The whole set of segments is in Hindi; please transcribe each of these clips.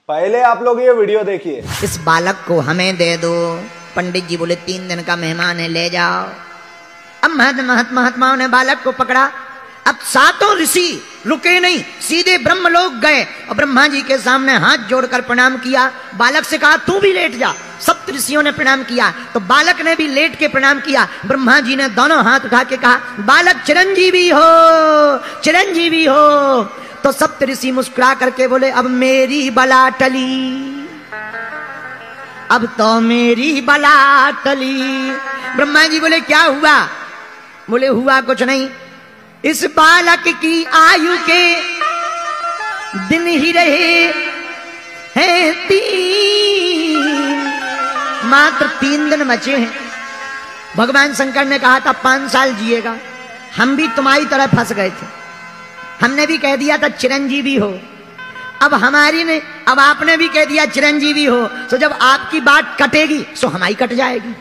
पहले आप लोग ये वीडियो देखिए। इस बालक को हमें दे दो। पंडित जी बोले 3 दिन का मेहमान है, ले जाओ। अब महात्माओं ने बालक को पकड़ा। अब 7 ऋषि रुके नहीं, सीधे ब्रह्मलोक गए और ब्रह्मा जी के सामने हाथ जोड़कर प्रणाम किया। बालक से कहा तू भी लेट जा। 7 ऋषियों ने प्रणाम किया तो बालक ने भी लेट के प्रणाम किया। ब्रह्मा जी ने दोनों हाथ उठा के कहा बालक चिरंजीवी हो, चिरंजीवी हो। तो 7 ऋषि मुस्कुरा करके बोले अब मेरी बला टली, अब तो मेरी बला टली। ब्रह्मा जी बोले क्या हुआ? बोले हुआ कुछ नहीं, इस बालक की आयु के दिन ही रहे हैं 3, मात्र 3 दिन बचे हैं। भगवान शंकर ने कहा था 5 साल जिएगा। हम भी तुम्हारी तरह फंस गए थे, हमने भी कह दिया था चिरंजीवी हो। अब अब आपने भी कह दिया चिरंजीवी हो, तो जब आपकी बात कटेगी सो हमारी कट जाएगी।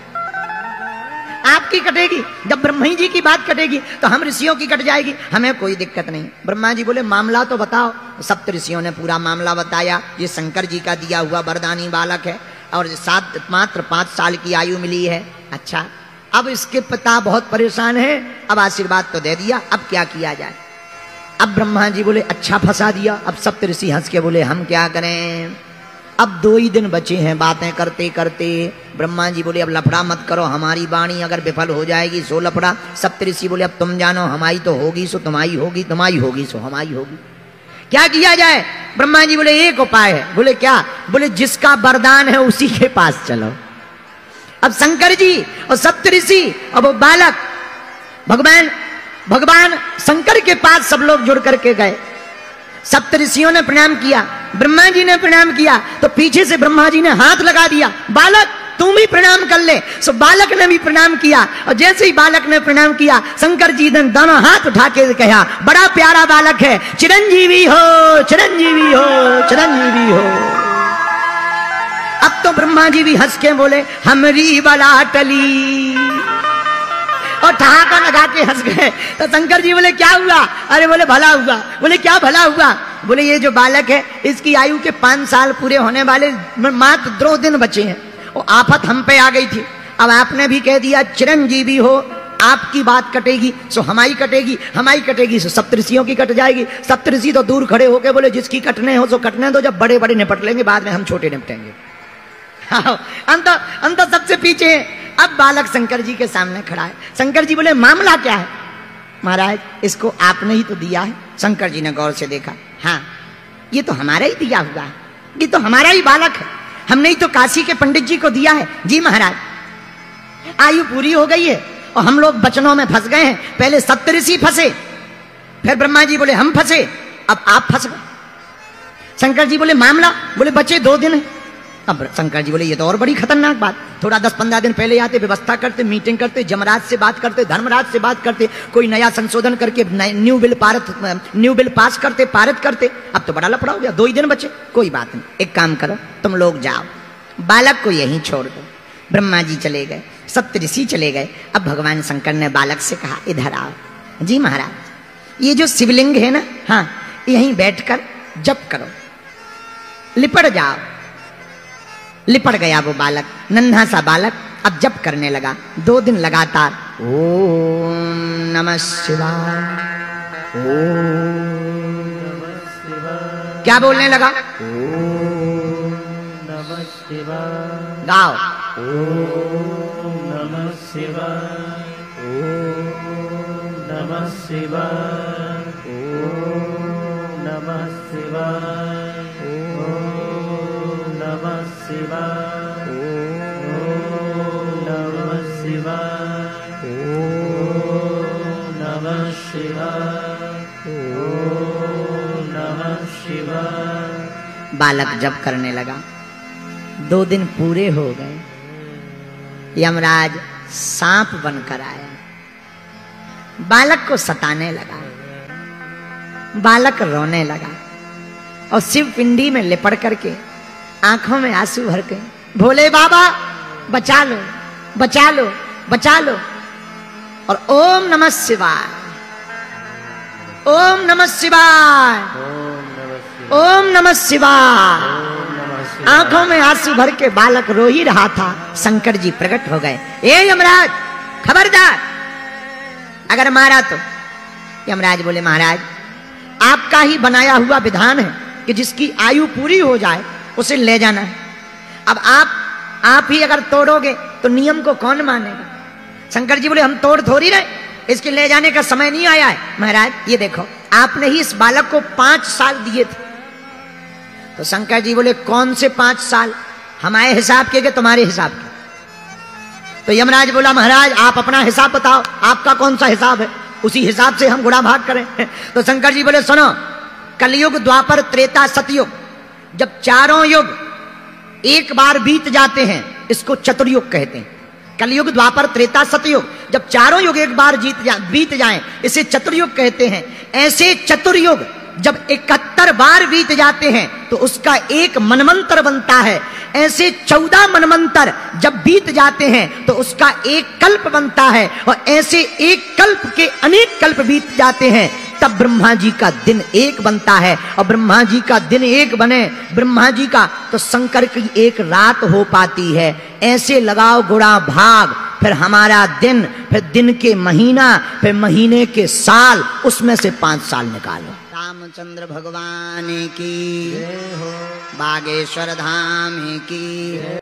आपकी कटेगी, जब ब्रह्मा जी की बात कटेगी तो हम ऋषियों की कट जाएगी, हमें कोई दिक्कत नहीं। ब्रह्मा जी बोले मामला तो बताओ। 7 ऋषियों ने पूरा मामला बताया। ये शंकर जी का दिया हुआ वरदानी बालक है और मात्र 5 साल की आयु मिली है। अच्छा, अब इसके पिता बहुत परेशान है। अब आशीर्वाद तो दे दिया, अब क्या किया जाए? अब ब्रह्मा जी बोले अच्छा फंसा दिया। अब 7 ऋषि हंस के बोले हम क्या करें? अब 2 ही दिन बचे हैं बातें करते करते। ब्रह्मा जी बोले अब लफड़ा मत करो, हमारी वाणी अगर विफल हो जाएगी सो लफड़ा। 7 ऋषि बोले अब तुम जानो, हमारी तो होगी सो तुम्हारी होगी, तुम्हारी होगी सो हमारी होगी। क्या किया जाए? ब्रह्मा जी बोले एक उपाय है। बोले क्या? बोले जिसका वरदान है उसी के पास चलो। अब शंकर जी और 7 ऋषि और वो बालक भगवान शंकर के पास सब लोग जुड़ करके गए। 7 ऋषियों ने प्रणाम किया, ब्रह्मा जी ने प्रणाम किया, तो पीछे से ब्रह्मा जी ने हाथ लगा दिया, बालक तुम भी प्रणाम कर ले। सो बालक ने भी प्रणाम किया और जैसे ही बालक ने प्रणाम किया शंकर जी ने दोनों हाथ उठा के कहा बड़ा प्यारा बालक है, चिरंजीवी हो, चिरंजीवी हो, चिरंजीवी हो। अब तो ब्रह्मा जी भी हंस के बोले हमरी बला टली और ठहाका लगा के हंस गए। तो शंकर जी बोले क्या हुआ? अरे बोले भला हुआ। बोले क्या भला हुआ? बोले ये जो बालक है इसकी आयु के 5 साल पूरे होने वाले मात्र 2 दिन बचे हैं। वो आफत हम पे आ गई थी। अब आपने भी कह दिया चिरंजीवी हो, आपकी बात कटेगी सो हमारी कटेगी, हमारी कटेगी सो 7 ऋषियों की कट जाएगी। 7 ऋषि तो दूर खड़े होके बोले जिसकी कटने हो सो कटने दो, जब बड़े बड़े निपट लेंगे बाद में हम छोटे निपटेंगे। अंत सबसे पीछे। अब बालक शंकर जी के सामने खड़ा है। शंकर जी बोले मामला क्या है? महाराज इसको आपने ही तो दिया है। शंकर जी ने गौर से देखा, हाँ ये तो हमारा ही दिया हुआ है, ये तो हमारा ही बालक है, हमने ही तो काशी के पंडित जी को दिया है। जी महाराज, आयु पूरी हो गई है और हम लोग बचनों में फंस गए हैं। पहले 7 ऋषि फंसे, फिर ब्रह्मा जी बोले हम फंसे, अब आप फंस गए। शंकर जी बोले मामला? बोले बचे 2 दिन है। अब शंकर जी बोले ये तो और बड़ी खतरनाक बात। थोड़ा 10-15 दिन पहले आते, व्यवस्था करते, मीटिंग करते, जमराज से बात करते, धर्मराज से बात करते, कोई नया संशोधन करके न्यू बिल पास करते, पारित करते। अब तो बड़ा लफड़ा हो गया, 2 ही दिन बचे। कोई बात नहीं, एक काम करो तुम लोग जाओ, बालक को यहीं छोड़ दो। ब्रह्मा जी चले गए, 7 ऋषि चले गए। अब भगवान शंकर ने बालक से कहा इधर आओ। जी महाराज, ये जो शिवलिंग है ना, हाँ यहीं बैठकर जप करो, लिपट जाओ। लिपट गया वो बालक, नन्हा सा बालक। अब जप करने लगा 2 दिन लगातार। ओम नमः शिवाय, ओम नमः शिवाय। क्या बोलने लगा? ओम नमः शिवाय। गाओ। ओम नमः शिवाय, ओम नमः शिवाय, ओम नमः शिवाय, नमः शिवाय, ओम नमः शिवाय, ओम नमः शिवाय, ओम नमः शिवाय। बालक जप करने लगा। 2 दिन पूरे हो गए। यमराज सांप बनकर आया, बालक को सताने लगा। बालक रोने लगा और शिव पिंडी में लिपट करके आंखों में आंसू भर के भोले बाबा बचा लो, बचा लो, बचा लो। और ओम नमः शिवाय, ओम नमः शिवाय, ओम नमः शिवाय, आंखों में आंसू भर के बालक रो ही रहा था। शंकर जी प्रकट हो गए। ए यमराज, खबरदार, अगर मारा तो। यमराज बोले महाराज, आपका ही बनाया हुआ विधान है कि जिसकी आयु पूरी हो जाए उसे ले जाना है। अब आप ही अगर तोड़ोगे तो नियम को कौन मानेगा? शंकर जी बोले हम तोड़ थोड़ी रहे, इसके ले जाने का समय नहीं आया है। महाराज ये देखो, आपने ही इस बालक को 5 साल दिए थे। तो शंकर जी बोले कौन से 5 साल? हमारे हिसाब के तुम्हारे हिसाब के? तो यमराज बोला महाराज आप अपना हिसाब बताओ, आपका कौन सा हिसाब है, उसी हिसाब से हम गुणा भाग करें। तो शंकर जी बोले सुनो, कलयुग, द्वापर, त्रेता, सतयुग, जब चारों युग एक बार बीत जाते हैं इसको चतुर्युग कहते हैं। कलयुग, द्वापर, त्रेता, सतयुग, जब चारों युग एक बार बीत जाएं इसे चतुर्युग कहते हैं। ऐसे चतुर्युग जब 71 बार बीत जाते हैं तो उसका एक मनमंत्र बनता है। ऐसे 14 मनमंत्र जब बीत जाते हैं तो उसका एक कल्प बनता है। और ऐसे एक कल्प के अनेक कल्प बीत जाते हैं तब ब्रह्मा जी का दिन एक बनता है। और ब्रह्मा जी का दिन एक बने ब्रह्मा जी का, तो शंकर की एक रात हो पाती है। ऐसे लगाओ गुणा भाग, फिर हमारा दिन, फिर दिन के महीना, फिर महीने के साल, उसमें से 5 साल निकालो। रामचंद्र भगवान की, बागेश्वर धाम की।